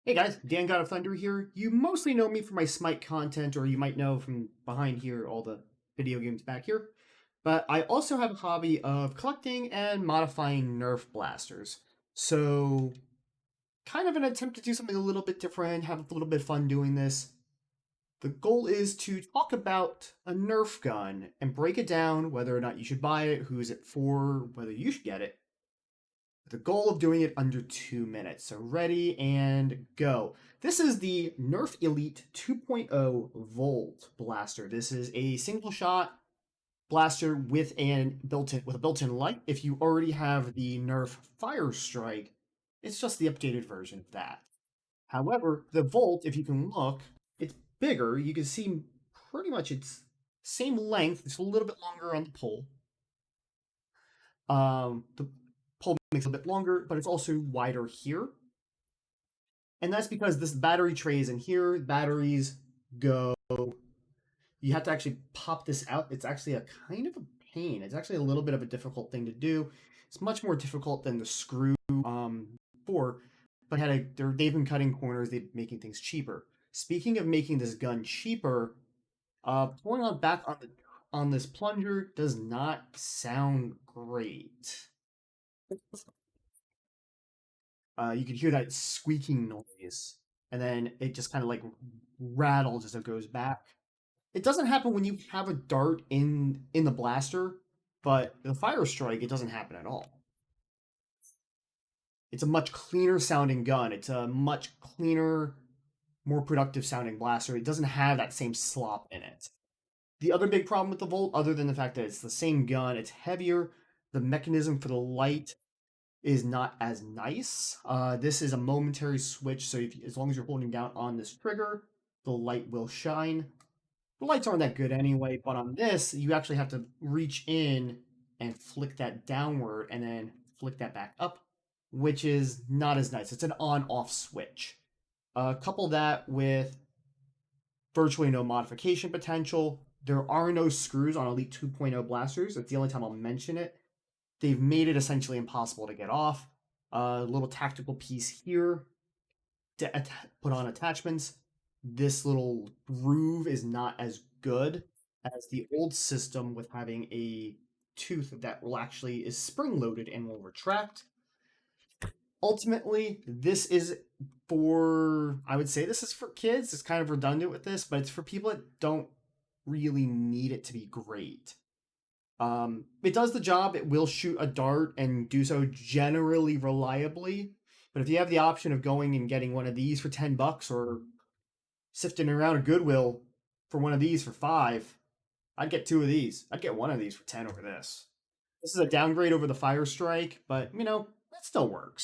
Hey guys, Dan God of Thunder here. You mostly know me for my Smite content, or you might know from behind here all the video games back here. But I also have a hobby of collecting and modifying Nerf blasters. So, kind of an attempt to do something a little bit different, have a little bit of fun doing this. The goal is to talk about a Nerf gun and break it down, whether or not you should buy it, who's it for, whether you should get it, the goal of doing it under 2 minutes. So ready and go. This is the Nerf Elite 2.0 Volt blaster. This is a single shot blaster with a built-in light. If you already have the Nerf Fire Strike, it's just the updated version of that. However, the Volt, if you can look, it's bigger. You can see pretty much it's same length. It's a little bit longer on the pole. The pole makes it a bit longer, but it's also wider here. And that's because this battery tray is in here. Batteries go. You have to actually pop this out. It's actually a kind of a pain. It's actually a little bit of a difficult thing to do. It's much more difficult than the screw before, but they've been cutting corners. They've been making things cheaper. Speaking of making this gun cheaper, pulling on back on this plunger does not sound great. You can hear that squeaking noise, and then it just kind of like rattles as it goes back. It doesn't happen when you have a dart in the blaster, but the fire strike, it doesn't happen at all. It's a much cleaner sounding gun. It's a much cleaner, more productive sounding blaster. It doesn't have that same slop in it. The other big problem with the Volt, other than the fact that it's the same gun, it's heavier. The mechanism for the light is not as nice. This is a momentary switch, so as long as you're holding down on this trigger, the light will shine. The lights aren't that good anyway, but on this, you actually have to reach in and flick that downward and then flick that back up, which is not as nice. It's an on-off switch. Couple that with virtually no modification potential. There are no screws on Elite 2.0 blasters. That's the only time I'll mention it. They've made it essentially impossible to get off. A little tactical piece here to put on attachments. This little groove is not as good as the old system with having a tooth that will actually is spring loaded and will retract. Ultimately, this is I would say this is for kids. It's kind of redundant with this, but it's for people that don't really need it to be great. It does the job. It will shoot a dart and do so generally reliably. But if you have the option of going and getting one of these for $10 or sifting around a Goodwill for one of these for 5, I'd get 2 of these. I'd get one of these for 10 over this. This is a downgrade over the Fire Strike, but it still works.